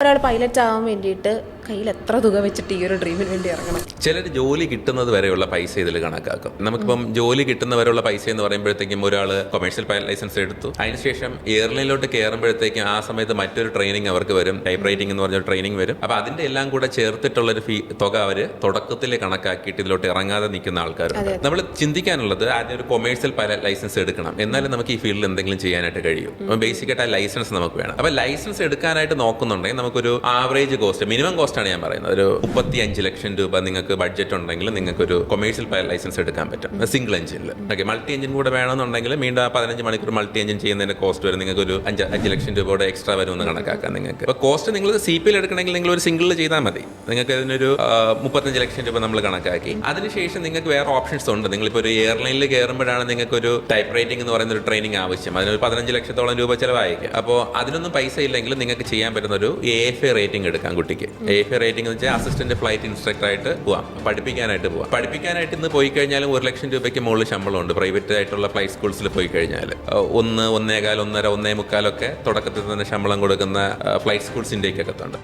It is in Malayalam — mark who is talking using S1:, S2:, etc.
S1: ഒരാൾ പൈലറ്റ് ആവാൻ വേണ്ടിയിട്ട് കയ്യിൽ എത്ര തുക വെച്ചിട്ട് ഈ ഒരു ഡ്രീമിന് വേണ്ടി ഇറങ്ങണം?
S2: ചിലർ ജോലി കിട്ടുന്നത് വരെയുള്ള പൈസ ഇതിൽ കണക്കാക്കും. നമുക്കിപ്പം ജോലി കിട്ടുന്നവരെയുള്ള പൈസ എന്ന് പറയുമ്പോഴത്തേക്കും ഒരാൾ കൊമേഴ്ഷ്യൽ പൈലറ്റ് ലൈസൻസ് എടുത്തു, അതിനുശേഷം എയർലൈനിലോട്ട് കയറുമ്പോഴത്തേക്കും ആ സമയത്ത് മറ്റൊരു ട്രെയിനിങ് അവർക്ക് വരും, ടൈപ്പ് റൈറ്റിംഗ് എന്ന് പറഞ്ഞ ട്രെയിനിങ് വരും. അപ്പോൾ അതിന്റെ എല്ലാം കൂടെ ചേർത്തിട്ടുള്ളൊരു തുക അവർ തുടക്കത്തിൽ കണക്കാക്കിയിട്ട് ഇതിലോട്ട് ഇറങ്ങാതെ നിൽക്കുന്ന ആൾക്കാരുണ്ട്. നമ്മൾ ചിന്തിക്കാനുള്ളത് ആദ്യം ഒരു കൊമേഴ്ഷ്യൽ പൈലറ്റ് ലൈസൻസ് എടുക്കണം, എന്നാലും നമുക്ക് ഈ ഫീൽഡിൽ എന്തെങ്കിലും ചെയ്യാനായിട്ട് കഴിയും. അപ്പോൾ ബേസിക്കായിട്ട് ആ ലൈസൻസ് നമുക്ക് വേണം. അപ്പോൾ ലൈസൻസ് എടുക്കാനായിട്ട് നോക്കുന്നുണ്ടെങ്കിൽ നമുക്കൊരു ആവറേജ് കോസ്റ്റ്, മിനിമം കോസ്റ്റ് ആണ് ഞാൻ പറയുന്നത്, ഒരു 35 ലക്ഷം രൂപ നിങ്ങൾക്ക് ബഡ്ജറ്റ് ഉണ്ടെങ്കിൽ നിങ്ങൾക്ക് ഒരു കൊമേഴ്ഷ്യൽ പൈലറ്റ് ലൈസൻസ് എടുക്കാൻ പറ്റും സിംഗിൾ എഞ്ചിനിൽ. ഓക്കെ, മൾട്ടി എഞ്ചിൻ കൂടെ വേണമെന്നുണ്ടെങ്കിൽ വീണ്ടും 15 മണിക്കൂർ മൾട്ടി എഞ്ചിൻ ചെയ്യുന്നതിന്റെ കോസ്റ്റ് വരും നിങ്ങൾക്ക് ഒരു 5 ലക്ഷം രൂപയുടെ എക്സ്ട്രാ വരുമെന്ന് കണക്കാക്കാം നിങ്ങൾക്ക്. അപ്പോൾ കോസ്റ്റ് നിങ്ങൾ CP എടുക്കണമെങ്കിൽ നിങ്ങൾ ഒരു സിംഗിളിൽ ചെയ്താൽ മതി. നിങ്ങൾക്ക് അതിനൊരു 35 ലക്ഷം രൂപ നമ്മൾ കണക്കാക്കി. അതിനുശേഷം നിങ്ങൾക്ക് വേറെ ഓപ്ഷൻസ് ഉണ്ട്. നിങ്ങളിപ്പോൾ ഒരു എയർലൈനിൽ കയറുമ്പോഴാണ് നിങ്ങൾക്ക് ഒരു ടൈപ്പ് റൈറ്റിംഗ് എന്ന് പറയുന്ന ഒരു ട്രെയിനിങ് ആവശ്യം. അതിനൊരു 15 ലക്ഷത്തോളം രൂപ ചിലവായിരിക്കും. അപ്പോൾ അതിനൊന്നും പൈസ ഇല്ലെങ്കിൽ നിങ്ങൾക്ക് ചെയ്യാൻ പറ്റുന്ന ഒരു AFA റേറ്റിംഗ് എടുക്കാം കുട്ടിക്ക്. AFA റേറ്റിംഗ് എന്ന് വെച്ചാൽ അസിസ്റ്റന്റ് ഫ്ലൈറ്റ് ഇൻസ്ട്രക്ടർ ആയിട്ട് പോവാം, പഠിപ്പിക്കാനായിട്ട് ഇന്ന് പോയി കഴിഞ്ഞാലും 1 ലക്ഷം രൂപയ്ക്ക് മുകളിൽ ശമ്പളമുണ്ട് പ്രൈവറ്റ് ആയിട്ടുള്ള ഫ്ലൈറ്റ് സ്കൂൾസിൽ പോയി കഴിഞ്ഞാൽ. 1, 1.25, 1.25 തുടക്കത്തിൽ തന്നെ ശമ്പളം കൊടുക്കുന്ന ഫ്ലൈറ്റ് സ്കൂൾസ് ഇന്ത്യക്കകത്തുണ്ട്.